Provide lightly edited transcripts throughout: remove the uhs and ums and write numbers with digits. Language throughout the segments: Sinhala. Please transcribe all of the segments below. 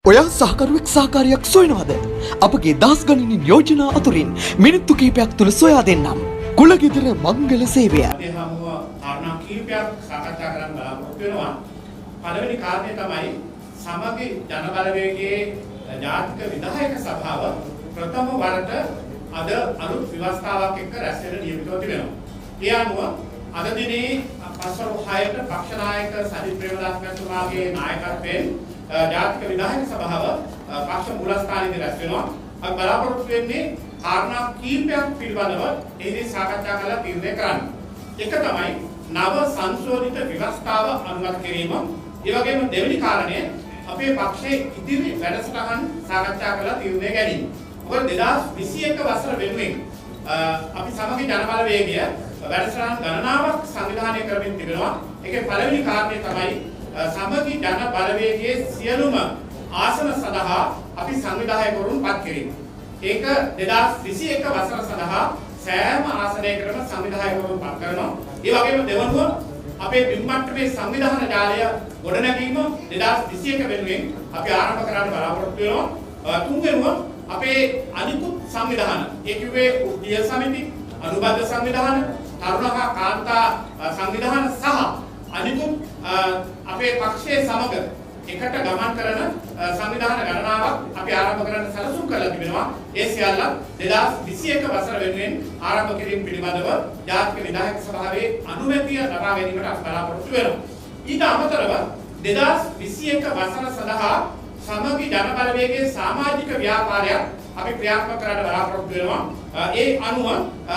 ඔයා සහකරුවෙක් සහකාරියක් සොයනවද? අපගේ දහස් ගණනින් යෝජනා අතුරින් මිනිත්තු කිහිපයක් තුළ සොයා දෙන්නම්. කුලගෙදර මංගල සේවය. අපි හමුව කාරණා කිහිපයක් සාකච්ඡා කරන්න බලාපොරොත්තු වෙනවා. පළවෙනි කාරණය තමයි සමගි ජන බලවේගයේ ජාතික විධායක සභාව ප්‍රථම වරට අද අලුත් ව්‍යවස්ථාවක් එක්ක රැස් වෙන නියමිතව තිබෙනවා. ඒ අනුව අද දිනේ පස්වරු 6ට පක්ෂ නායක සජිත් ප්‍රේමදාස මහත්මයාගේ නායකත්වයෙන් ජාතික විධායක සභාව පක්ෂ මූලස්ථානයේදී රැස් වෙනවා. අපි බලාපොරොත්තු වෙන්නේ කාරණා කීපයක් පිළිබඳව එහිදී සාකච්ඡා කරලා තීරණය කරන්න. එක තමයි නව සංශෝධිත ව්‍යවස්ථාව අනුමත කිරීම. ඒ වගේම දෙවෙනි කාරණය අපේ පක්ෂයේ ඉදිරි වැඩසටහන් සාකච්ඡා කරලා තීරණය ගැනීම. මොකද 2021 වසර වෙනුවෙන් අපි සමගි ජන බලවේගය වැඩසටහන් ගණනාවක් සංවිධානය කරමින් තිබෙනවා. ඒකේ පළවෙනි කාරණය තමයි සමගි ජන බලවේගයේ සියලුම ආසන සඳහා අපි සංවිධායකවරුන් පත් කිරීම. ඒක 2021 වසර සඳහා සෑම ආසනයකටම සංවිධායකවරුන් පත් කරනවා. ඒ වගේම දෙවනුව අපේ බිම්මට්ටමේ සංවිධාන ජාලය ගොඩනැගීම 2021 වෙනුවෙන් අපි ආරම්භ කරන්න බලාපොරොත්තු වෙනවා. තුන්වෙනුව අපේ අනිකුත් සංවිධාන ඒ කිව්වේ උද්දිය සමිති, අනුබද්ධ සංවිධාන, තරුණ හා කාන්තා සංවිධාන සහ අනිකුත් අපේ පක්ෂයේ සමග එකට ගමන් කරන සංවිධාන ගණනාවක් අපි ආරම්භ කරන්න සැලසුම් කරලා තිබෙනවා. ඒ සියල්ල 2021 වසර වෙනුවෙන් ආරම්භ කිරීම පිළිබඳව ජාතික විධායක සභාවේ අනුමැතිය ලබා ගැනීමට අපි බලාපොරොත්තු වෙනවා. ඊට අමතරව 2021 වසර සඳහා සමගි ජන බලවේගයේ සමාජික ව්‍යාපාරයක් අපි ක්‍රියාත්මක කරන්න බලාපොරොත්තු වෙනවා. ඒ අනුව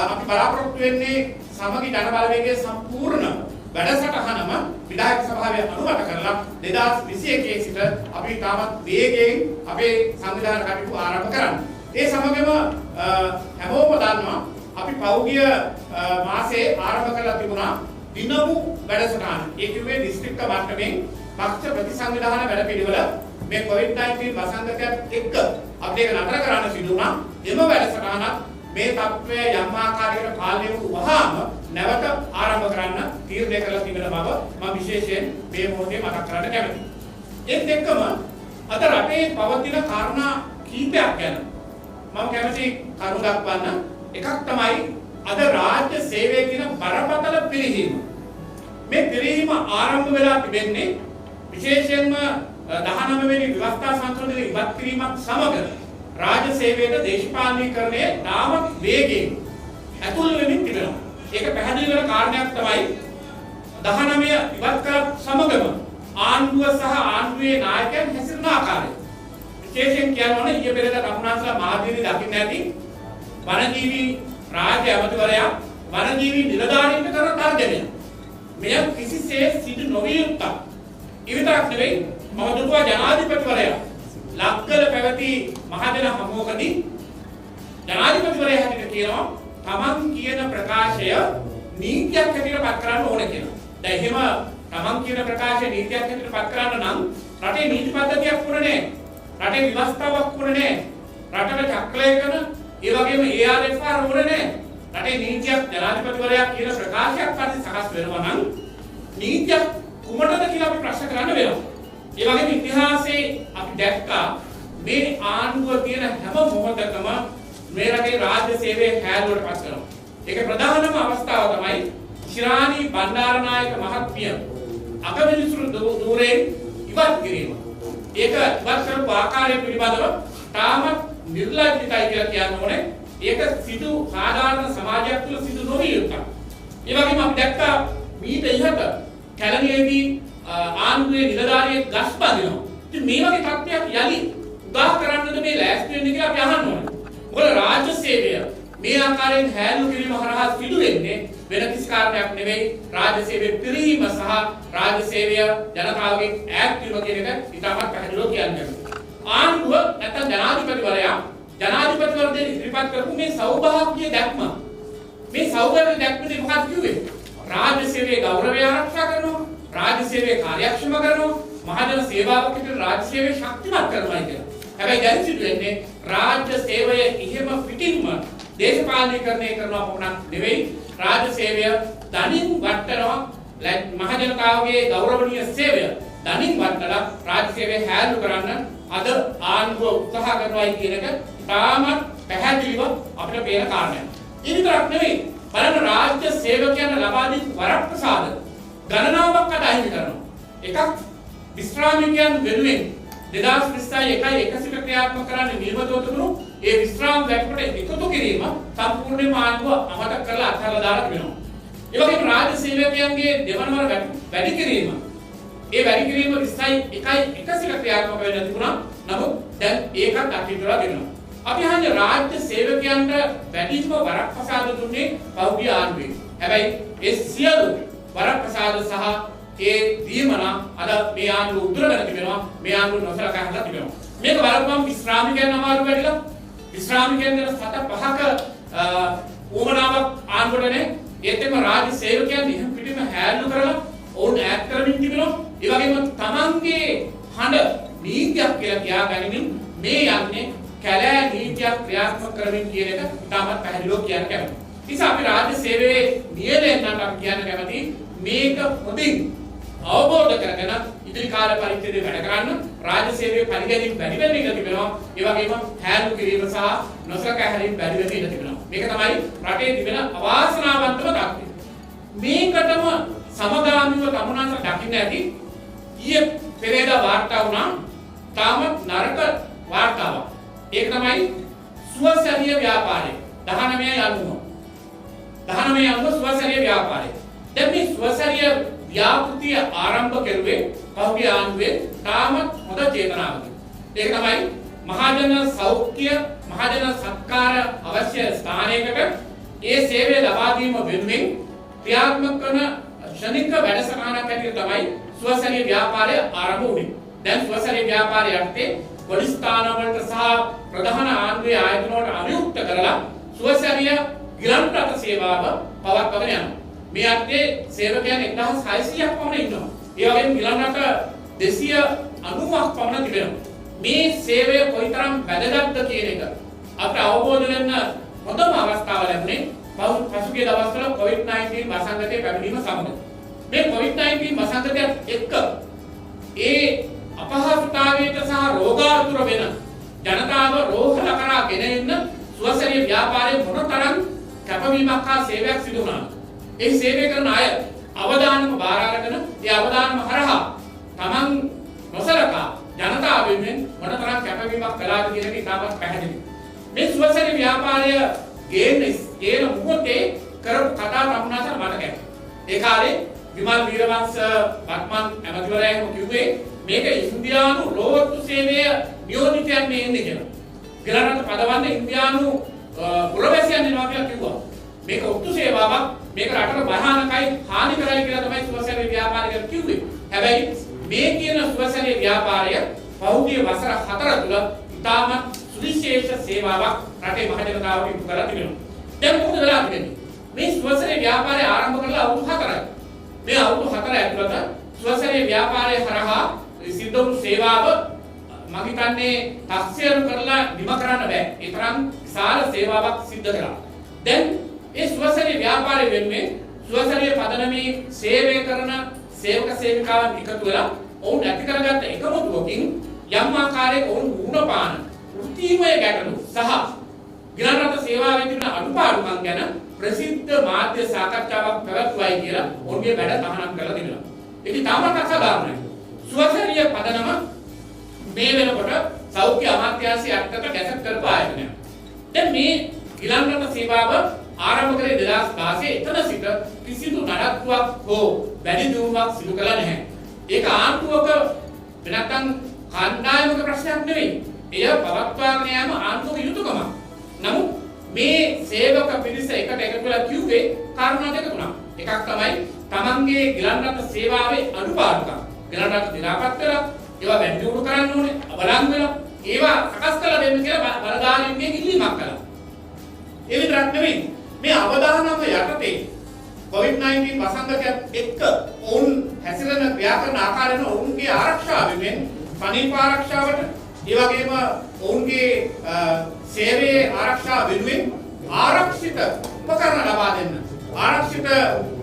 අපි බලාපොරොත්තු වෙන්නේ සමගි ජන බලවේගයේ සම්පූර්ණ වැඩසටහනම විධායක සභාවේ අනුමත කරලා 2021 සිට අපි තාමත් වේගයෙන් අපේ සංවිධාන කටයුතු ආරම්භ කරන්න. ඒ සමගම හැමෝම දන්නවා අපි පෞගිය මාසයේ ආරම්භ කරලා තිබුණා දිනමු වැඩසටහන. ඒ කිව්වේ දිස්ත්‍රික්ක මට්ටමින් පක්ෂ ප්‍රතිසංවිධාන වැඩපිළිවෙල මේ COVID-19 වසංගතයත් එක්ක අපි ඒක නතර කරන්න සිදු වුණා. එම වැඩසටහනත් මේ තත්ත්වය යම් ආකාරයකට පාලනය වුණාම නැවත ආරම්භ කරන්න තීරණය කරලා තිබෙන බව මම විශේෂයෙන් මේ මොහොතේ මතක් කරන්න කැමතියි. ඒත් එක්කම අද රටේ පවතින කාරණා කීපයක් ගැන මම කැමති කරුණු දක්වන්න. එකක් තමයි අද රාජ්‍ය සේවයේ තියෙන බරපතල පිරිහීම. මේ පිරිහීම ආරම්භ වෙලා තිබෙන්නේ විශේෂයෙන්ම 19 වෙනි ව්‍යවස්ථා සංශෝධනය ඉවත් කිරීමත් සමග රාජ්‍ය සේවයේ දේශපාලනීකරණය තාමත් වේගයෙන් ඇතුල් වෙමින් තිබෙනවා. ඒක පැහැදිලි වෙන කාරණයක් තමයි 19 ඉවත් කරත් සමගම ආණ්ඩුව සහ ආණ්ඩුවේ නායකයන් හැසිරෙන ආකාරය. විශේෂයෙන් කියනවනේ ඊයේ පෙරේද කරුණාසලා මහදීනි දකින්න ඇති වනජීවි රාජ්‍ය ඇමතිවරයා වනජීවි නිලධාරීන්ට කරන තර්ජනය. මෙය කිසිසේත් සිදු නොවිය යුත්තක්. ඒ විතරක් නෙවෙයි මම දුටුවා ජනාධිපතිවරයා ලක්කල පැවති මහජන හමුවකදී ජනාධිපතිවරයා හැටියට කියනවා තමන් කියන ප්‍රකාශය නීතියක් හැටියට පත් කරන්න ඕනේ කියලා. දැන් එහෙම තමන් කියන ප්‍රකාශය නීතියක් හැටියට පත් කරන්න නම් රටේ නීති පද්ධතියක් වුණේ නැහැ. රටේ ව්‍යවස්ථාවක් වුණේ නැහැ. රටට චක්‍රලේඛන ඒ වගේම ARFR වුණේ නැහැ. රටේ නීතියක් ජනාධිපතිවරයා කියන ප්‍රකාශයක් පස්සේ සකස් වෙනවා නම් නීතියක් කුමටද කියලා අපි ප්‍රශ්න කරන්න වෙනවා. ඒ වගේම ඉතිහාසයේ අපි දැක්කා මේ ආණ්ඩුව තියෙන හැම මොහොතකම මේ රටේ රාජ්‍ය සේවයේ හැලුවට පත් කරනවා. ඒක ප්‍රධානම අවස්ථාව තමයි ශිරාණි බණ්ඩාරනායක මහත්මිය අගවිනිසුරු ධූරයෙන් ඉවත් කිරීම. ඒක ඉවත් කරපු ආකාරය පිළිබඳව තාමත් නිර්ලජ්ජිතයි කියලා කියන්න ඕනේ. ඒක සිදු සාධාරණ සමාජයක් තුළ සිදු නොවිය යුතුයි. ඒ වගේම අපි දැක්කා මීට ඉහත කැලණියේදී ආණ්ඩුවේ නිලධාරියෙක් ගස් බඳිනවා. ඉතින් මේ වගේ තත්ත්වයක් යලි උදා කරන්නද මේ ලෑස්ති වෙන්නේ කියලා අපි අහන්න ඕනේ. මොකද රාජ්‍ය සේවය මේ ආකාරයෙන් හැල්ලු කිරීම හරහා සිදු වෙන්නේ වෙන කිසි කාරණයක් නෙවෙයි රාජ්‍ය සේවයේ පිරීම සහ රාජ්‍ය සේවය ජනතාවගෙන් ඈත් වීම කියන එක ඉතාමත් පැහැදිලිව කියන්නේ. ආණ්ඩුව නැත්නම් ජනාධිපතිවරයා ජනාධිපතිවරයාට ඉදිරිපත් කරපු මේ සෞභාග්‍ය දැක්ම මේ සෞභාග්‍ය දැක්මේ මොකක්ද කිව්වේ? රාජ්‍ය සේවයේ ගෞරවය ආරක්ෂා කරනවා, රාජ්‍ය සේවය කාර්යක්ෂම කරනවා, මහජන සේවාවක් විදිහට රාජ්‍ය සේවය ශක්තිමත් කරනවා කියලා. හැබැයි දැන් සිදු වෙන්නේ රාජ්‍ය සේවය ඉහෙම පිටින්ම දේශපාලනීකරණය කරනවා පමණක් නෙවෙයි රාජ්‍ය සේවය දනින් වටනවා මහජනතාවගේ ගෞරවනීය සේවය දනින් වටලා රාජ්‍ය සේවය හැලු කරන්න අද ආණ්ඩුව උත්සාහ කරනවා කියන එක තාමත් පැහැදිලිව අපිට පේන කාරණයක්. ඒ විතරක් නෙවෙයි බලන්න රාජ්‍ය සේවකයන් ලබා දී වරප්‍රසාද ගණනාවක් අඩහි කරනවා. එකක් විශ්‍රාමිකයන් වෙනුවෙන් 2021 1 ක්‍රියාත්මක කරන්න නිර්මතව තිබුණු ඒ විශ්‍රාම වැටුපට එකතු කිරීම සම්පූර්ණයෙන්ම ආණ්ඩුව අමතක කරලා අත්හැරලා දාලා තිබෙනවා. ඒ වගේම රාජ්‍ය සේවකයන්ගේ දෙවන වර වැඩි කිරීම ඒ වැඩි කිරීම 21 1 ක්‍රියාත්මක වෙන්න තිබුණා. නමුත් දැන් ඒකත් අත්හිටුලා දෙනවා. අපි හන්නේ රාජ්‍ය සේවකයන්ට වැඩිම වරප්‍රසාද දුන්නේ පෞද්ගලික ආණ්ඩුවේ. හැබැයි ඒ සියලු වරප්‍රසාද සහ ඒ දීමන අද මේ ආණ්ඩුව උදුරගෙන තිබෙනවා. මේ ආණ්ඩුව නොසලකා හදලා තිබෙනවා. මේක බලපුවම විශ්‍රාමිකයන් අමාරු වැඩිලා විශ්‍රාමිකයන් ගැන 7-5ක උවමනාවක් ආණ්ඩුවටනේ ඒත්ෙම රාජ්‍ය සේවකයන් ඉහම පිටින්ම හැල්ලු කරලා ඔවුන් ඈත් කරමින් තිබෙනවා. ඒ වගේම තමන්ගේ හඬ නීතියක් කියලා කියාගනිමින් මේ යන්නේ කැලෑ නීතියක් ක්‍රියාත්මක කරමින් කියන එක ඉතාමත් පැහැදිලිව කියන්න කැමතියි. නිසා අපි රාජ්‍ය සේවයේ නියැලෙන්නට අපි කියන්න කැමතියි මේක හොඳින් අවබෝධ කරගෙන ඉදිරි කාල පරිච්ඡේදයේ වැඩ කරන්න රාජ්‍ය සේවයේ පරිගැනීම් වැඩි වෙන්න ඉඩ තිබෙනවා. ඒ වගේම හැලු කිරීම සහ නොසලකා හැරීම වැඩි වෙන්න ඉඩ තිබෙනවා. මේක තමයි රටේ තිබෙන අවාසනාවන්තම තත්ත්වය. මේකටම සමගාමීව තමුණන්ට දකින්න ඇති ඊයේ පෙරේදා වාර්තා වුණා තාමත් නරක වාර්තාවක්. ඒක තමයි සුවසැරිය ව්‍යාපාරය 19 අනුව සුවසැරිය ව්‍යාපාරය. දැන් මේ සුවසැරිය ව්‍යාපෘතිය ආරම්භ කෙරුවේ පහුගිය ආණ්ඩුවේ තාමත් හොඳ චේතනාවකින්. ඒක තමයි මහජන සෞඛ්‍ය මහජන සත්කාර අවශ්‍ය ස්ථානයකට ඒ සේවය ලබා දීම වෙනුවෙන් ක්‍රියාත්මක කරන ශනික වැඩසටහනක් ඇටියට තමයි සුවසැරිය ව්‍යාපාරය ආරම්භ වුණේ. දැන් සුවසැරිය ව්‍යාපාරය යටතේ පොඩි ස්ථානවලට සහ ප්‍රධාන ආණ්ඩුවේ ආයතන වලට අනුයුක්ත කරලා සුවසැරිය ගිලන් රට සේවාව පවත්වාගෙන යනවා. මේ අර්ථයේ සේවකයන් 1600ක් පමණ ඉන්නවා. ඒ වගේම ගිලන් රට 290ක් පමණ තිබෙනවා. මේ සේවය කොයිතරම් වැදගත්ද කියන එක අපට අවබෝධ වෙන්න හොඳම අවස්ථාව ලැබුණේ පසුගිය දවස්වල COVID-19 වසංගතයේ පැමිණීම සමග. මේ COVID-19 වසංගතයත් එක්ක ඒ අපහසුතාවයට සහ රෝගාතුර වෙන ජනතාව රෝහල කරා ගෙන එන්න සුවසැරිය ව්‍යාපාරයේ මොනතරම් කැපවීමක් හා සේවයක් සිදු වුණාද? ඒ සේවය කරන අය අවදානම බාර අරගෙන ඒ අවදානම හරහා තමන් නොසලකා ජනතාව වෙනුවෙන් මොනතරම් කැපවීමක් කළාද කියන එක ඉතාමත් පැහැදිලියි. මේ සුවසැරිය ව්‍යාපාරය ගේන මොහොතේ කරපු කතා තමුණාට මතකයි. ඒ කාලේ විමල් වීරවංශ වත්මන් ඇමතිවරයාම කිව්වේ මේක ඉන්දියානු රෝවත්තු සේවය නියෝජිතයන් මේ ඉන්නේ කියලා. ගිලනට පදවන්න ඉන්දියානු පුරවැසියන් එනවා කියලා කිව්වා. මේක ඔත්තු සේවාවක් මේක රටට භයානකයි හානි කරයි කියලා තමයි සුවසැරිය ව්‍යාපාරය කියලා කිව්වේ. හැබැයි මේ කියන සුවසැරිය ව්‍යාපාරය පහුගිය වසර 4 තුළ ඉතාමත් සුවිශේෂ සේවාවක් රටේ මහ ජනතාවට ඉටු කරලා තිබෙනවා. දැන් මොකද වෙලා තිබෙන්නේ? මේ සුවසැරිය ව්යාපාරය ආරම්භ කරලා අවුරුදු 4යි. මේ අවුරුදු 4 ඇතුළත සුවසැරිය ව්‍යාපාරය හරහා සිද්ධ වුණු සේවාව මම හිතන්නේ තක්සේරු කරලා නිම කරන්න බෑ. ඒ තරම් විශාල සේවාවක් සිද්ධ කරා. දැන් ඒ සුවසැරිය ව්‍යාපාරය වෙනුවෙන් සුවසැරිය පදනමේ සේවය කරන සේවක සේවිකාවන් එකතු වෙලා ඔවුන් ඇති කරගත්ත එකමුතුවකින් යම් ආකාරයක ඔවුන් වුණපාන වෘත්තීමය ගැටලු සහ ගිලන් රට සේවාවේ තිබෙන අඩුපාඩුකම් ගැන ප්‍රසිද්ධ මාධ්‍ය සාකච්ඡාවක් පැවැත්වුවයි කියලා ඔවුන්ගේ වැඩ තහනම් කරලා තිබෙනවා. ඒක තාමත් අසාධාරණයි. සුවසැරිය පදනම මේ වෙනකොට සෞඛ්‍ය අමාත්‍යාංශය යටතට ගැසට් කරපු ආයතනයක්. දැන් මේ ගිලන් රට සේවාව ආරම්භ කරේ 2016 එතන සිට කිසිදු නඩත්තුවක් හෝ වැඩි දියුණුවක් සිදු කළා නැහැ. ඒක ආණ්ඩුවක නැත්නම් කණ්ඩායමක ප්‍රශ්නයක් නෙවෙයි. එය පවත්වාගෙන යාම ආණ්ඩුවක යුතුයකමක්. නමුත් මේ සේවක පිරිස එකට එකතු වෙලා කිව්වේ කාරණා දෙක තුනක්. එකක් තමයි තමන්ගේ ගිලන් රට සේවාවේ අඩුපාඩුකම්. ගිලන් රට දිනාපත් කරලා ඒවා වැඩි දියුණු කරන්න ඕනේ. බලන් වෙලා ඒවා සකස් කරලා දෙන්න කියලා බලධාරීන්ගෙන් ඉල්ලීමක් කළා. ඒ විතරක් නෙවෙයි මේ අවදානම යටතේ COVID-19 වසංගතයත් එක්ක ඔවුන් හැසිරෙන ව්‍යාකරණ ආකාරයෙන් ඔවුන්ගේ ආරක්ෂාව වෙනුවෙන් සනීප ආරක්ෂාවට ඒ වගේම ඔවුන්ගේ සේවයේ ආරක්ෂාව වෙනුවෙන් ආරක්ෂිත උපකරණ ලබා දෙන්න ආරක්ෂිත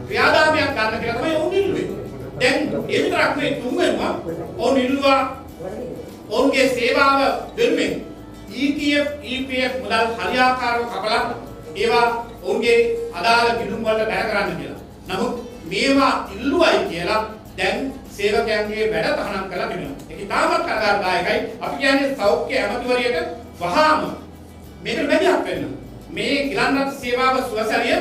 ක්‍රියාදාමයක් ගන්න කියලා තමයි ඔවුන් ඉල්ලුවේ. දැන් ඒ විතරක් නෙවෙයි තුන්වෙනිම ඔවුන් ඉල්ලුවා ඔවුන්ගේ සේවාව වෙනුවෙන් ETF EPF මුදල් හරියාකාරව කපලා ඒවා ඔවුන්ගේ අදාළ ගිණුම් වලට බැහැ කරන්න කියලා. නමුත් මේවා ඉල්ලුවයි කියලා දැන් සේවකයන්ගේ වැඩ තහනම් කරලා තිබෙනවා. ඒක ඉතාමත් කනගාටුදායකයි. අපි කියන්නේ සෞඛ්‍ය ඇමතිවරියට වහාම මේකට මැදිහත් වෙන්න. මේ ගිලන්රත් සේවාව සුවසරිය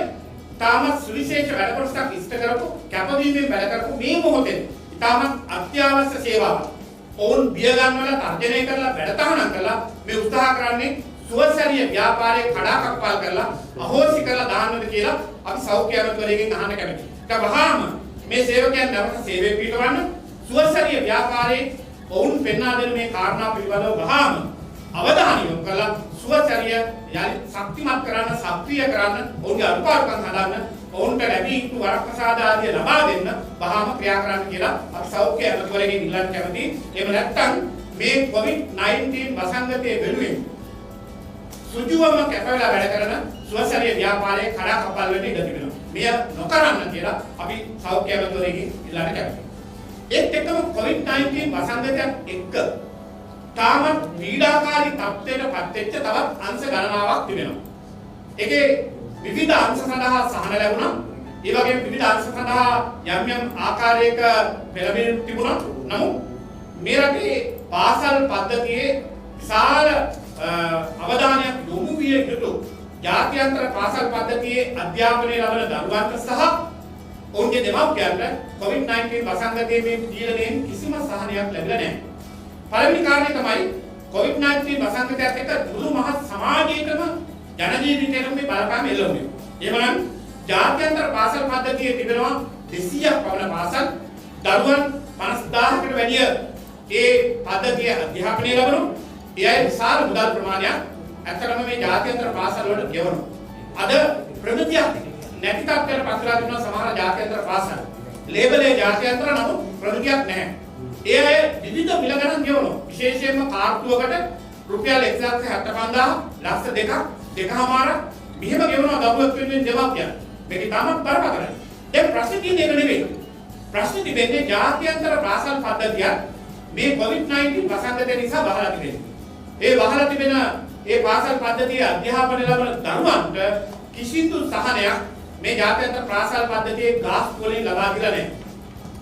ඉතාමත් සුවිශේෂ වැඩ කොටසක් ඉෂ්ට කරපු කැපවීමෙන් වැඩ කරපු මේ මොහොතේ ඉතාමත් අත්‍යවශ්‍ය සේවාවක්. ඔවුන් බිය ගන්නවල තර්ජනය කරලා වැඩ තහනම් කරලා මේ උත්සාහ කරන්නේ සුවසරිය ව්‍යාපාරයේ කඩාකප්පල් කරලා අහෝසි කරලා දාන්නද කියලා අපි සෞඛ්‍ය ඇමතිවරයෙක්ගෙන් අහන්න කැමතියි. ඒක වහාම මේ සේවකයන් නැවත සේවය පිටවන්න සුවසරිය ව්‍යාපාරයේ ඔවුන් පෙන්වා දෙන මේ කාරණා පිළිබඳව වහාම අවධානය යොමු කරලා සුවසරිය යලි ශක්තිමත් කරන්න සක්‍රිය කරන්න ඔවුන්ගේ අනුපාඩුකම් හදන්න ඔවුන්ට ලැබී යුතු වරප්‍රසාද ආදිය ලබා දෙන්න වහාම ක්‍රියා කරන්න කියලා අපි සෞඛ්‍ය ඇමතිවරයෙක්ගෙන් ඉල්ලන්න කැමතියි. එහෙම නැත්නම් මේ COVID-19 වසංගතයේ වෙනුවෙන් සුජුවම කැපවලා වැඩ කරන සුවසරිය ව්‍යාපාරයේ කඩාකප්පල් වෙන්න ඉඩ තිබෙනවා. මෙය නොකරන්න කියලා අපි සෞඛ්‍ය ඇමතිවරයෙක්ගෙන් ඉල්ලන්න කැමතියි. ඒත් එක්කම COVID-19 වසංගතයත් එක්ක තාමත් පීඩාකාරී තත්ත්වයට පත් වෙච්ච තවත් අංශ ගණනාවක් තිබෙනවා. ඒකේ විවිධ අංශ සඳහා සහන ලැබුණා. ඒ වගේම විවිධ අංශ සඳහා යම් යම් ආකාරයක පෙරබින් තිබුණා. නමුත් මේ රටේ පාසල් පද්ධතියේ විශාල අවධානයක් යොමු විය යුතු ජාත්‍යන්තර පාසල් පද්ධතියේ අධ්‍යාපනය ලබන දරුවන්ට සහ ඔවුන්ගේ දෙමව්පියන්ට COVID-19 වසංගතයේ මේ දීලා දෙන කිසිම සහනයක් ලැබිලා නැහැ. පළවෙනි කාරණය තමයි COVID-19 වසංගතයත් එක්ක මුළු මහත් සමාජයේම ජන ජීවිතේටම මේ බලපෑම එල්ල වුණේ. එහෙමනම් ජාත්‍යන්තර පාසල් පද්ධතියේ තිබෙනවා 200ක් පමණ පාසල් දරුවන් 50000කට වැඩිය ඒ පද්ධතිය අධ්‍යාපනය ලබනවා. ඒ අය විශාල මුදල් ප්‍රමාණයක් ඇත්තටම මේ ජාත්‍යන්තර පාසල් වලට ගෙවනවා. අද ප්‍රගතියක් නැති තත්ත්වයකට පත් වෙලා තිබෙනවා සමහර ජාත්‍යන්තර පාසල්. ලේබලේ ජාත්‍යන්තර නමුත් ප්‍රගතියක් නැහැ. ඒ අය විවිධ මිල ගණන් ගෙවනවා. විශේෂයෙන්ම කාර්තුවකට රුපියල් 1,75,000 ලක්ෂ 2.5 මෙහෙම ගෙවනවා දරුවෙක් වෙනුවෙන් දෙමාපියන්. මේක තාමත් බරපතලයි. දැන් ප්‍රශ්නේ තියෙන්නේ ඒක නෙවෙයි. ප්‍රශ්නේ තිබෙන්නේ ජාත්‍යන්තර පාසල් පද්ධතිය මේ COVID-19 වසංගතය නිසා බහලා තිබෙනවා. ඒ බහලා තිබෙන ඒ පාසල් පද්ධතියේ අධ්‍යාපනය ලබන දරුවන්ට කිසිදු සහනයක් මේ ජාත්‍යන්තර පාසල් පද්ධතියේ ගාස්තු වලින් ලබා දීලා නැහැ.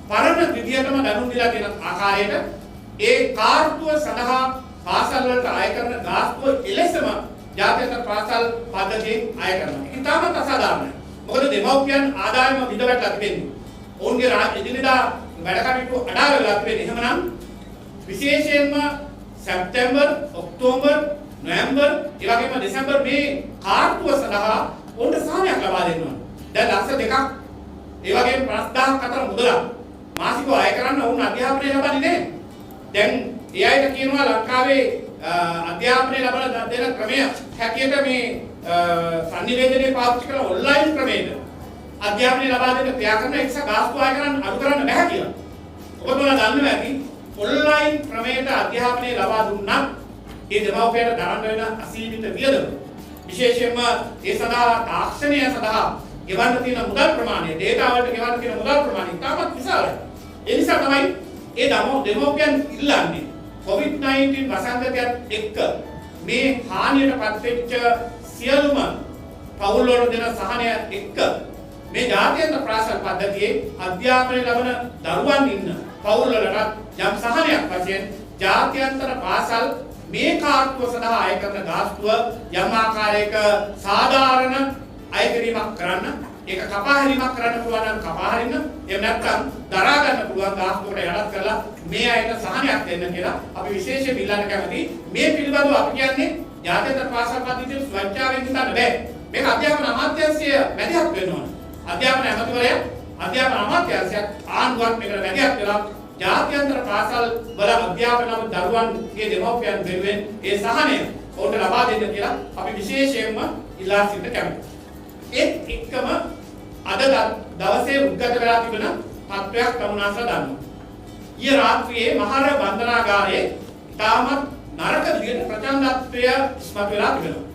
පරණ විදියටම දැනුම් දීලා තියෙන ආකාරයට ඒ කාර්තුව සඳහා පාසල් වලට අය කරන ගාස්තුව එලෙසම ජාත්‍යන්තර පාසල් පද්ධතියෙන් අය කරනවා. ඒක තාමත් අසාධාරණයි. මොකද දෙමව්පියන් ආදායම විඳවටලා තිබෙන්නේ. ඔවුන්ගේ එදිනෙදා වැඩ කටයුතු අඩා වෙලා තිබෙන්නේ. එහෙමනම් විශේෂයෙන්ම සැප්තැම්බර්, ඔක්තෝබර්, නොවැම්බර්, ඒ වගේම දෙසැම්බර් මේ කාර්තුව සඳහා ඔවුන්ට සහනයක් ලබා දෙන්න ඕන. දැන් ලක්ෂ 2ක් ඒ වගේම 50000ක් අතර මුදලක් මාසිකව අය කරන්න ඔවුන් අධ්‍යාපනය ලබන්නේ නැහැ. දැන් ඒ අයට කියනවා ලංකාවේ අධ්‍යාපනය ලබන දෙන ක්‍රමය හැටියට මේ සංනිවේදනයේ පාවිච්චි කරන ඔන්ලයින් ක්‍රමයක අධ්‍යාපනය ලබා දෙන්න ක්‍රියා කරන එක ගාස්තු අය කරන්න අඩු කරන්න බැහැ කියලා. ඔබතුමලා දන්නවා ඇති ඔන්ලයින් ක්‍රමයට අධ්‍යාපනය ලබා දුන්නත් ඒ දෙමව්පියන්ට දරන්න වෙන අසීමිත වියදම විශේෂයෙන්ම ඒ සඳහා තාක්ෂණය සඳහා ගෙවන්න තියෙන මුදල් ප්‍රමාණය ඩේටා වලට ගෙවන්න තියෙන මුදල් ප්‍රමාණය ඉතාමත් විශාලයි. ඒ නිසා තමයි ඒ දෙමව්පියන් ඉල්ලන්නේ COVID-19 වසංගතයත් එක්ක මේ හානියටපත් වෙච්ච සියලුම පවුල් වල දෙන සහනය එක්ක මේ ජාත්‍යන්තර පාසල් පද්ධතියේ අධ්‍යාපනය ලබන දරුවන් ඉන්න පවුල් වලට යම් සහනයක් වශයෙන් ජාත්‍යන්තර පාසල් මේ කාර්තුව සඳහා අය කරන ගාස්තුව යම් ආකාරයක සාධාරණ අය කිරීමක් කරන්න ඒක කපා හැරීමක් කරන්න පුළුවන් නම් කපා හරින්න එහෙම නැත්නම් දරා ගන්න පුළුවන් ගාස්තුවට යටත් කරලා මේ අයට සහනයක් දෙන්න කියලා අපි විශේෂයෙන් ඉල්ලන්න කැමතියි. මේ පිළිබඳව අපි කියන්නේ ජාත්‍යන්තර පාසල් පද්ධතිය ස්වච්ඡාවෙන් හිතන්න බෑ. මේක අධ්‍යාපන අමාත්‍යාංශය මැදිහත් වෙන්න ඕන. අධ්‍යාපන ඇමතිවරයා අධ්‍යාපන අමාත්‍යාංශයක් ආණ්ඩුවක් මේකට මැදිහත් වෙලා ජාත්‍යන්තර පාසල් වල අධ්‍යාපන දරුවන්ගේ දෙමව්පියන් වෙනුවෙන් ඒ සහනය ඔවුන්ට ලබා දෙන්න කියලා අපි විශේෂයෙන්ම ඉල්ලා සිටින්න කැමතියි. ඒත් එක්කම අද දවසේ උද්ගත වෙලා තිබෙන තත්ත්වයක් තමුනාසලා දන්නවා. ඊයේ රාත්‍රියේ මහර බන්ධනාගාරයේ තාමත් නරක විදිහට ප්‍රචණ්ඩත්වය ඉස්මතු වෙලා තිබෙනවා.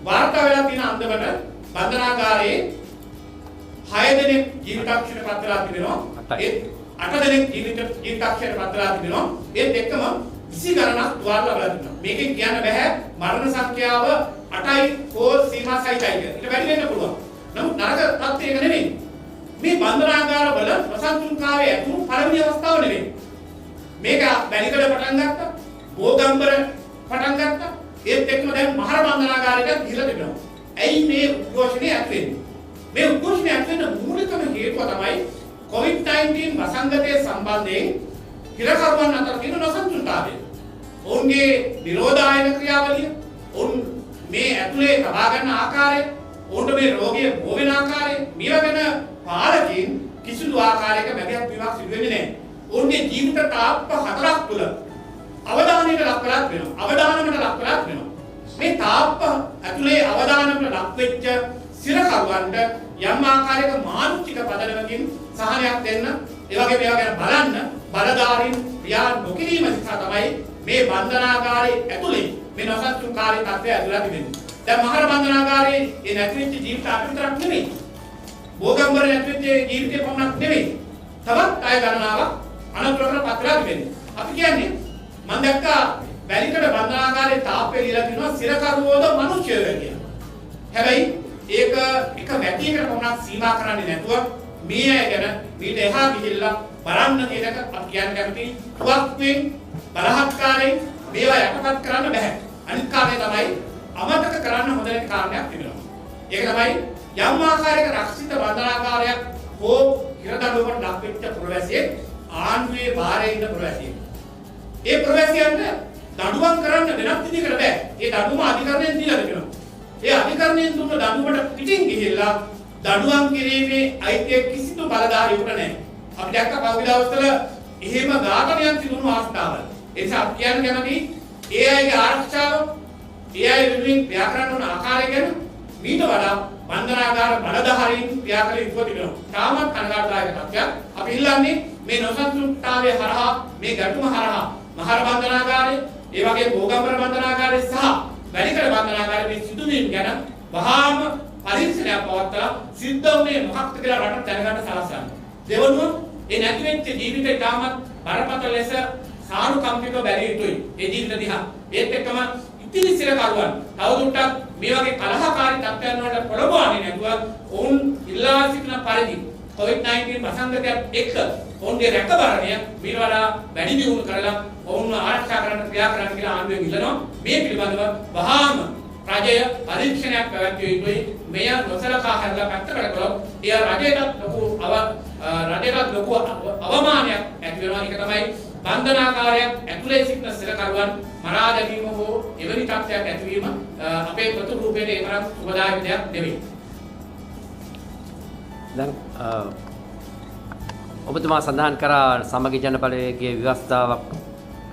වාර්තා වෙලා තියෙන අන්දමට බන්ධනාගාරයේ 6 දෙනෙක් ජීවිතක්ෂයට පත් වෙලා තිබෙනවා. ඒත් 8 දෙනෙක් ජීවිතක්ෂයට පත් වෙලා තිබෙනවා. ඒත් එක්කම 20 ගණනක් තුවාල ලබා දුන්නා. මේකෙන් කියන්න බෑ මරණ සංඛ්‍යාව 8යි 4 සීමා සහිතයි කියලා. ඊට වැඩි වෙන්න පුළුවන්. නමුත් නරක තත්ත්වයක නෙමෙයි. මේ බන්ධනාගාරවල ප්‍රසන්තුන්කාවේ ඇතුළු පළවෙනි අවස්ථාව නෙමෙයි. මේක වැලිකඩ පටන් ගත්තා. බෝගම්බර පටන් ගත්තා. ඒත් එක්කම දැන් මහර බන්ධනාගාරයට ගිහිලා තිබෙනවා. ඇයි මේ උද්ඝෝෂණය ඇති වෙන්නේ? මේ උද්ඝෝෂණය ඇති වෙන මූලිකම හේතුව තමයි COVID-19 වසංගතය සම්බන්ධයෙන් හිරකරුවන් අතර තියෙන නොසන්සුන්තාවය. ඔවුන්ගේ නිරෝධායන ක්‍රියාවලිය, ඔවුන් මේ ඇතුලේ තබා ගන්න ආකාරය, ඔවුන්ට මේ රෝගය බෝ වෙන ආකාරය, මේවා ගැන පාලකයන් කිසිදු ආකාරයක මැදිහත් වීමක් සිදු වෙන්නේ නැහැ. ඔවුන්ගේ ජීවිත තාප්ප 4ක් තුල අවධානයට ලක් කරලා වෙනවා. අවධානයට ලක් කරලා වෙනවා. මේ තාප්ප ඇතුලේ අවධානයට ලක් වෙච්ච සිරකරුවන්ට යම් ආකාරයක මානසික පදනමකින් සහනයක් දෙන්න, ඒ වගේ මේවා ගැන බලන්න බලධාරීන් ක්‍රියා නොකිරීම නිසා තමයි මේ බන්ධනාගාරයේ ඇතුලේ මේ නොසන්සුන්කාරී තත්ත්වය ඇතිවලා තිබෙන්නේ. දැන් මහර බන්ධනාගාරයේ ඒ නැතිවෙච්ච ජීවිත අපි විතරක් නෙමෙයි. බෝගම්බර නැතිවෙච්ච ජීවිතේ පමණක් නෙමෙයි. තවත් අය ගණනාවක් අනතුරකට පත් වෙලා තිබෙන්නේ. අපි කියන්නේ මම දැක්කා වැලිකඩ බන්ධනාගාරයේ තාප්පේ ලියලා තිනවා සිරකරුවෝද මිනිස්සුයෝ කියලා. හැබැයි ඒක එක වැටියකට පමණක් සීමා කරන්නේ නැතුව මේ අය ගැන මීට එහා ගිහිල්ලා බලන්න කියන එක අපි කියන්න කැමතියි. තුවක්කුවෙන් බලහත්කාරයෙන් මේවා යටපත් කරන්න බෑ. අනිත් කාරණේ තමයි අමතක කරන්න හොඳ නැති කාරණයක් තිබෙනවා. ඒක තමයි යම් ආකාරයක රක්ෂිත බන්ධනාගාරයක් හෝ හිරදඬුවමට ලක් වෙච්ච පුරවැසියෙක් ආණ්ඩුවේ භාරයේ ඉන්න පුරවැසියෙක්. ඒ පුරවැසියන්ට දඬුවම් කරන්න වෙනත් විදිහකට බෑ. ඒ දඬුවම අධිකරණයෙන් දීලා දෙනවා. ඒ අධිකරණයෙන් දුන්න දඬුවමට පිටින් ගිහිල්ලා දඬුවම් කිරීමේ අයිතිය කිසිදු බලධාරියෙකුට නැහැ. අපි දැක්ක පහුගිය දවස්වල එහෙම ඝාතනයක් සිදුවුණු අවස්ථාවල. ඒ නිසා අපි කියන්න කැමති ඒ අයගේ ආරක්ෂාව, ඒ අය විසින් ක්‍රියා කරන ඕන ආකාරය ගැන මීට වඩා බන්ධනාගාර බලධාරීන් ක්‍රියා කළ යුතුව තිබෙනවා. තාමත් කනගාටුදායක තත්ත්වයක්. අපි ඉල්ලන්නේ මේ නොසන්සුන්තාවය හරහා, මේ ගැටුම හරහා මහර බන්ධනාගාරයේ, ඒ වගේ බෝගම්බර බන්ධනාගාරයේ සහ වැලිකඩ බන්ධනාගාරයේ මේ සිදුවීම් ගැන වහාම පරීක්ෂණයක් පවත්වලා සිද්ධ වුණේ මොකක්ද කියලා රට දැනගන්න සලස්වන්න. දෙවනුව ඒ නැතිවෙච්ච ජීවිතේ තාමත් බරපතල ලෙස සානුකම්පිතව බැලිය යුතුයි. ඒ ජීවිත දිහා. ඒත් එක්කම ඉතිරි සිරකරුවන් තවදුරටත් මේ වගේ කලහකාරී තත්ත්වයන් වලට පොළඹවන්නේ නැතුව ඔවුන් ඉල්ලා සිටින පරිදි COVID-19 වසංගතයත් එක්ක ඔවුන්ගේ රැකවරණය මීට වඩා වැඩි දියුණු කරලා ඔවුන්ව ආරක්ෂා කරන්න ක්‍රියා කරන්න කියලා ආණ්ඩුවෙන් ඉල්ලනවා. මේ පිළිබඳව වහාම රජය පරීක්ෂණයක් පැවැත්විය යුතුයි. මෙය නොසලකා හැරලා පැත්තකට කළොත් එය රජයටත් ලොකු අවමානයක් ඇති වෙනවා. ඒක තමයි බන්ධනාගාරයක් ඇතුලේ සිටින සිරකරුවන් මරා දැමීම හෝ එවැනි තත්ත්වයක් ඇතිවීම අපේ ප්‍රතිරූපයේ ඒතරම් සුබදායක දෙයක් නෙවෙයි. දැන් ඔබතුමා සඳහන් කරා සමගි ජන බලවේගයේ ව්‍යවස්ථාවක්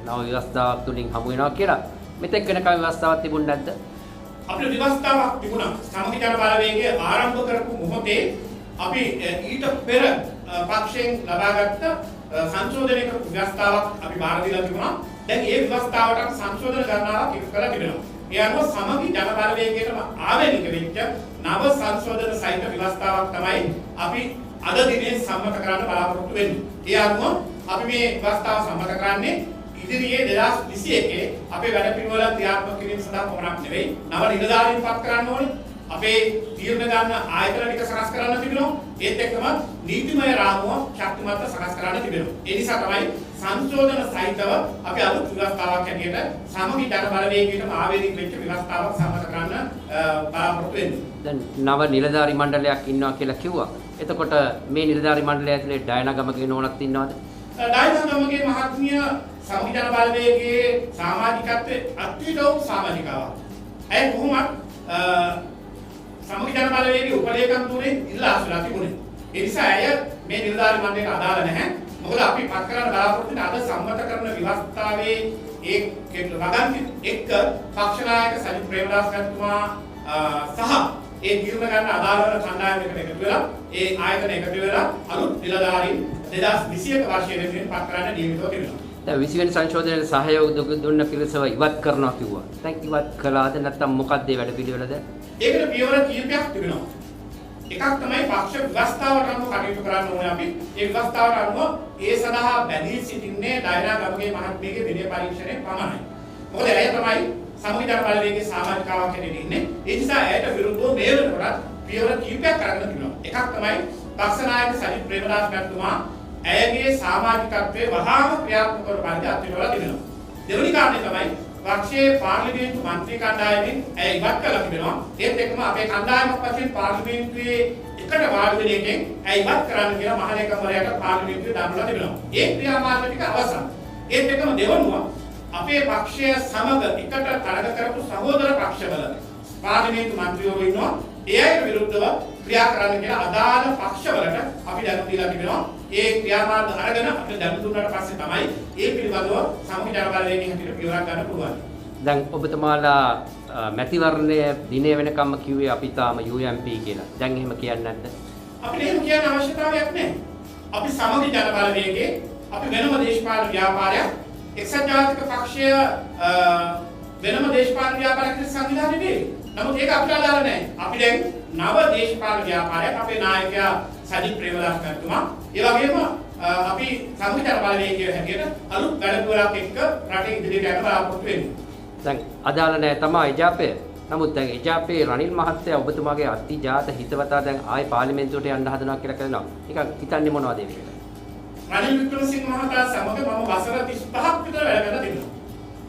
නව ව්‍යවස්ථාවක් තුලින් හමු වෙනවා කියලා. මෙතෙක් වෙනකම් ව්‍යවස්ථාවක් තිබුණ නැද්ද? අපේ ව්‍යවස්ථාවක් තිබුණා. සමගි ජන බලවේගය ආරම්භ කරපු මොහොතේ අපි ඊට පෙර පක්ෂයෙන් ලබාගත් සංශෝධනයක ව්‍යවස්ථාවක් අපි බාර දීලා තිබුණා. දැන් ඒ ව්‍යවස්ථාවට සංශෝධන ගණනාවක් ඉවත් කරලා තිබෙනවා. ඒ අනුව සමගි ජන බලවේගයටම ආවේනික වෙච්ච නව සංශෝධන සහිත ව්‍යවස්ථාවක් තමයි අපි අද දිනේ සම්මත කරන්න බලාපොරොත්තු වෙන්නේ. ඒ අනුව අපි මේ ව්‍යවස්ථාව සම්මත කරන්නේ ඉදිරියේ 2021 අපේ වැඩ පිළිවෙල ක්‍රියාත්මක කිරීම සඳහා පමණක් නෙවෙයි, නව නිලධාරීන් පත් කරන්න ඕනේ. අපේ තීරණ ගන්න ආයතන ටික සකස් කරන්න තිබෙනවා. ඒත් එක්කම නීතිමය රාමුව ශක්තිමත්ව සකස් කරන්න තිබෙනවා. ඒ නිසා තමයි සංශෝධන සහිතව අපි අලුත් ව්‍යවස්ථාවක් හැටියට සමගි ජන බලවේගයටම ආවේනික වෙච්ච ව්‍යවස්ථාවක් සම්මත කරන්න බලාපොරොත්තු වෙන්නේ. දැන් නව නිලධාරි මණ්ඩලයක් ඉන්නවා කියලා කිව්වා. එතකොට මේ නිලධාරි මණ්ඩලය ඇතුලේ ඩයනා ගමගේ නෝනක් ඉන්නවද? ඩයනා ගමගේ මහත්මිය සමගි ජන බලවේගයේ සමාජිකත්වයේ අත්විඳව සමාජිකාවක්. ඇය කොහොමද සමගි ජන බලවේගයේ උපලේකම්තුරෙන් ඉල්ලා අසුලා තිබුණේ. ඒ නිසා ඇය මේ නිලධාරි මණ්ඩලයට අදාළ නැහැ. මොකද අපි පත් කරන්න බලාපොරොත්තු වෙන අද සම්මත කරන ව්‍යවස්ථාවේ ඒ වගන්ති එක්ක පක්ෂ නායක සජිත් ප්‍රේමදාස මහත්මයා සහ ඒ තීරණ ගන්න අදාළ වන කණ්ඩායමකට එකතු වෙලා ඒ ආයතන එකතු වෙලා අලුත් නිලධාරීන් 2021 වර්ෂයේ වෙනුවෙන් පත් කරන්න නියමිතව තිබෙනවා. දැන් 20 වෙනි සංශෝධනයේ සහයෝග දුන්න පිරිසව ඉවත් කරනවා කිව්වා. දැන් ඉවත් කළාද නැත්නම් මොකක්ද ඒ වැඩ පිළිවෙලද? ඒකට පියවර කීපයක් තිබෙනවා. එකක් තමයි පක්ෂ ව්‍යවස්ථාවට අනුව කටයුතු කරන්න ඕනේ අපි. ඒ ව්‍යවස්ථාවට අනුව ඒ සඳහා බැඳී සිටින්නේ ඩයනා ගමගේ මහත්මියගේ විනය පරීක්ෂණය පමණයි. මොකද ඇය තමයි සමගි ජන බලවේගයේ සමාජිකාවක් හැටියට ඉන්නේ. ඒ නිසා ඇයට විරුද්ධව මේ වෙනකොට පියවර කිහිපයක් අරගෙන තිබෙනවා. එකක් තමයි පක්ෂ නායක සජිත් ප්‍රේමදාස මැතිතුමා ඇයගේ සමාජිකත්වයේ වහාම ක්‍රියාත්මක කර පරිදි අත්විඳලා තිබෙනවා. දෙවෙනි කාරණේ තමයි පක්ෂයේ පාර්ලිමේන්තු මන්ත්‍රී කණ්ඩායමෙන් ඇය ඉවත් කළා තිබෙනවා. ඒත් එක්කම අපේ කණ්ඩායමක් වශයෙන් පාර්ලිමේන්තුවේ එකට වාඩි වෙන එකෙන් ඇය ඉවත් කරන්න කියලා මහලේකම්වරයාට පාර්ලිමේන්තුවේ දන්වලා තිබෙනවා. ඒ ක්‍රියාමාර්ග ටික අවසන්. ඒත් එක්කම දෙවනුව අපේ පක්ෂය සමග එකට තරඟ කරපු සහෝදර පක්ෂවල පාර්ලිමේන්තු මන්ත්‍රීවරු ඉන්නවා. ඒ අයට විරුද්ධව ක්‍රියා කරන්න කියලා අදාළ පක්ෂවලට අපි දැනුම් දීලා තිබෙනවා. ඒ ක්‍රියාමාර්ග අරගෙන අපිට දැනුම් දුන්නාට පස්සේ තමයි ඒ පිළිබඳව සමගි ජන බලවේගයෙන් හැටියට පියවරක් ගන්න පුළුවන්. දැන් ඔබතුමාලා මැතිවරණය දිනේ වෙනකම්ම කිව්වේ අපි තාම UMP කියලා. දැන් එහෙම කියන්නේ නැද්ද? අපිට එහෙම කියන්න අවශ්‍යතාවයක් නැහැ. අපි සමගි ජන බලවේගයේ අපි වෙනම දේශපාලන ව්‍යාපාරයක් එක්සත් ජාතික පක්ෂය වෙනම දේශපාලන ව්‍යාපාරයකට සංවිධානය නෙවෙයි. නමුත් ඒක අපිට අදාළ නැහැ. අපි දැන් නව දේශපාලන ව්‍යාපාරයක් අපේ නායකයා සජිත් ප්‍රේමදාස මහත්මයා ඒ වගේම අපි සමගි ජන බලවේගයේ හැටියට අලුත් වැඩපිළිවෙලක් එක්ක රටේ ඉදිරියට යන්න බලාපොරොත්තු වෙන්නේ. දැන් අදාළ නැහැ තමයි එජාපය. නමුත් දැන් එජාපයේ රනිල් මහත්තයා ඔබතුමාගේ අතිජාත හිතවතා දැන් ආයේ පාර්ලිමේන්තුවට යන්න හදනවා කියලා කියනවා. නිකන් හිතන්නේ මොනවද ඒ විදිහට? රනිල් වික්‍රමසිංහ මහතා සමග මම වසර 35ක් විතර වැඩ කරලා තිබෙනවා.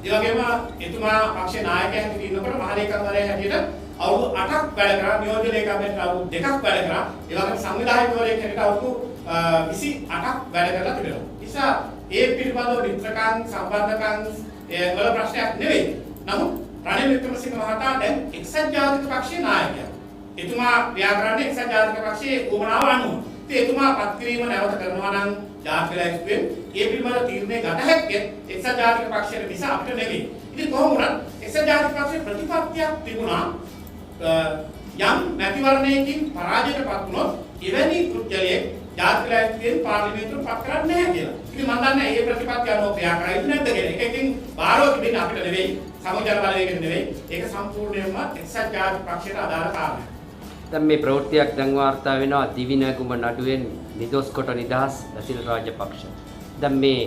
ඒ වගේම එතුමා පක්ෂේ නායකයා හැටියට ඉන්නකොට මහලේකම්වරයා හැටියට අවුරුදු 8ක් වැඩ කරා. නියෝජ්‍ය ලේකම්වරයාට අවුරුදු 2ක් වැඩ කරා. ඒ වගේම සංවිධායකවරයෙක් හැටියට අවුරුදු 28ක් වැඩ කරලා තිබෙනවා. නිසා ඒ පිළිබඳව මිත්‍රකම් සම්බන්ධකම් වල ප්‍රශ්නයක් නෙවෙයි. නමුත් රනිල් වික්‍රමසිංහ මහතා දැන් එක්සත් ජාතික පක්ෂයේ නායකයා. එතුමා ක්‍රියා කරන්නේ එක්සත් ජාතික පක්ෂයේ උවමනාව අනුව. ඉතින් එතුමා පත් කිරීම නැවත කරනවා නම් ජාතික ලැයිස්තුවෙන් ඒ පිළිබඳ තීරණය ගත හැක්කේ එක්සත් ජාතික පක්ෂයේ නිසා අපිට නෙවෙයි. ඉතින් කොහොම වුණත් එක්සත් ජාතික පක්ෂයේ ප්‍රතිපත්තියක් තිබුණා යම් මැතිවරණයකින් පරාජයටපත් වුණොත් එවැනි පුද්ගලයෙක් ජාතික ලැයිස්තුවෙන් පාර්ලිමේන්තුවට පත් කරන්නේ නැහැ කියලා. ඉතින් මම දන්නේ මේ ප්‍රතිපත්තිය අනුව ක්‍රියා කරයිද නැද්ද කියලා. ඒක ඉතින් බාරව තිබෙන්නේ අපිට නෙවෙයි, සමගි ජන බලවේගයට නෙවෙයි. ඒක සම්පූර්ණයෙන්ම එක්සත් ජාතික පක්ෂයට අදාළ කාරණයක්. දැන් මේ ප්‍රවෘත්තියක් දැන් වාර්තා වෙනවා දිවිනගුම නඩුවෙන් නිදොස් කොට නිදහස් දසිල් රාජපක්ෂ. දැන් මේ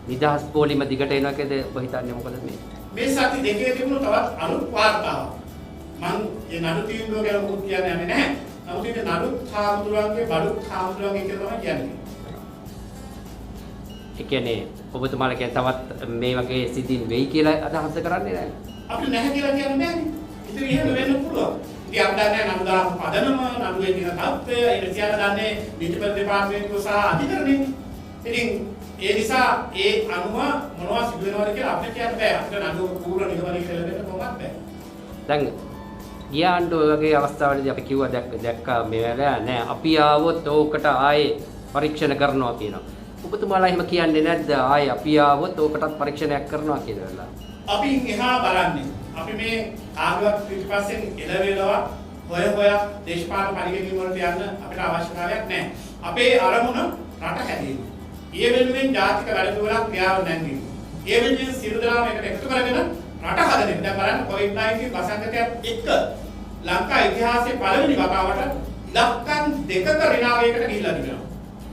නිදහස් පොලිම දිගට එනකද ඔබ හිතන්නේ මොකද මේ? මේ සති දෙකේ තිබුණු තවත් අලුත් වාර්තාවක්. මම මේ නඩු තීන්දුව ගැන මොකුත් කියන්නේ නැහැ. නමුත් මේ නඩු හාමුදුරුවන්ගේ බඩු හාමුදුරුවන්ගේ කියලා තමයි කියන්නේ. ඒ කියන්නේ ඔබතුමාලා කියන්නේ තවත් මේ වගේ සිද්ධීන් වෙයි කියලා අදහස් කරන්නේ නැහැ. අපිට නැහැ කියලා කියන්නේ නැහැනේ. ඉතින් එහෙම වෙන්න පුළුවන්. ඉතින් අපි දන්නේ නඩු දාපු පදනම, නඩුවේ තියෙන තත්ත්වය, ඒ සියල්ල දන්නේ නීතිපති දෙපාර්තමේන්තුව සහ අධිකරණය. ඉතින් ඒ නිසා ඒ අනුව මොනවද සිදු වෙනවද කියලා අපිට කියන්න බෑ. අපිට නඩුව පූර්ව නිගමනය කියලා දෙන්න කොහොමද බෑ. දැන් ගියාන්ඩෝ වගේ අවස්ථාවලදී අපි කිව්වා දැක්කා මේ වෙලාව නෑ අපි ආවොත් ඕකට ආයේ පරීක්ෂණ කරනවා කියනවා. ඔබතුමාලා එහෙම කියන්නේ නැද්ද ආයේ අපි ආවොත් ඕකටත් පරීක්ෂණයක් කරනවා කියන වෙලාව? අපි එහා බලන්නේ. අපි මේ ආගමක් පිටිපස්සෙන් එළවෙලවා හොය දේශපාලන පරිගණක වලට යන්න අපිට අවශ්‍යතාවයක් නැහැ. අපේ අරමුණ රට හැදීම. ඒ වෙනුවෙන් ජාතික වැඩපිළිවෙලක් ක්‍රියාව නැංවීම. ඒ වෙනුවෙන් සියලු දෙනාම එකට එකතු කරගෙන රට හදන එක. දැන් බලන්න COVID-19 වසංගතයත් එක්ක ලංකා ඉතිහාසයේ පළවෙනි වතාවට ඉලක්කම් දෙකක ඍණාවයකට ගිහිල්ලා තිබෙනවා.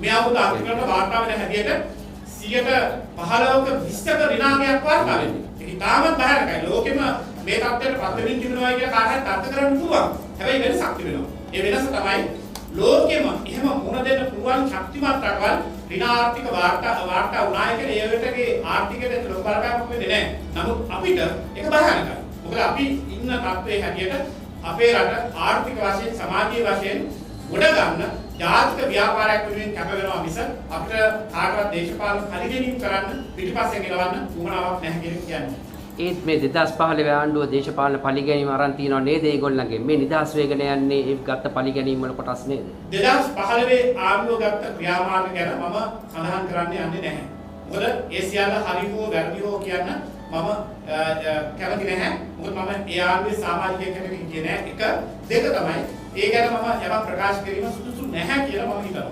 මේ අවුරුදු අන්තිමට වාර්තා වෙන හැටියට 15%ක 20ක ඍණාවයක් වාර්තා වෙන්නේ. ඒක තාමත් බහැරකයි. ලෝකෙම මේ තත්ත්වයට පත් වෙමින් තිබෙනවා කියලා කාටවත් තර්ක කරන්න පුළුවන්. හැබැයි වෙනසක් තිබෙනවා. ඒ වෙනස තමයි ලෝකෙම එහෙම මුණ දෙන්න පුළුවන් ශක්තිමත් රටවල් ඍණ ආර්ථික වාර්තා වුණායි කියලා ඒවටගේ ආර්ථිකයට ලොකු බලපෑමක් වෙන්නේ නැහැ. නමුත් අපිට ඒක භයානකයි. මොකද අපි ඉන්න තත්ත්වයේ හැටියට අපේ රට ආර්ථික වශයෙන් සමාජීය වශයෙන් ගොඩ ගන්න ජාතික ව්‍යාපාරයක් වෙනුවෙන් කැප වෙනවා මිස අපිට කාටවත් දේශපාලන පරිගණීම් කරන්න පිටිපස්සෙන් එලවන්න උවමනාවක් නැහැ කියලා කියන්නේ. ඒත් මේ 2015 ආණ්ඩුව දේශපාලන පරිගණීම් අරන් තියනවා නේද ඒගොල්ලන්ගේ මේ නිදහස් වේගන යන්නේ ඒ ගත්ත පරිගණීම් වල කොටස් නේද? 2015 ආණ්ඩුව ගත්ත ක්‍රියාමාර්ග ගැන මම සඳහන් කරන්න යන්නේ නැහැ. මොකද ඒ සියල්ල හරි හෝ වැරදි හෝ කියන්න මම කැමති නැහැ. මොකද මම ඒ ආණ්ඩුවේ සමාජිකයෙක් හැටියට හිටියේ නැහැ. එක දෙක තමයි ඒ ගැන මම යමක් ප්‍රකාශ කිරීම සුදුසු නැහැ කියලා මම හිතනවා.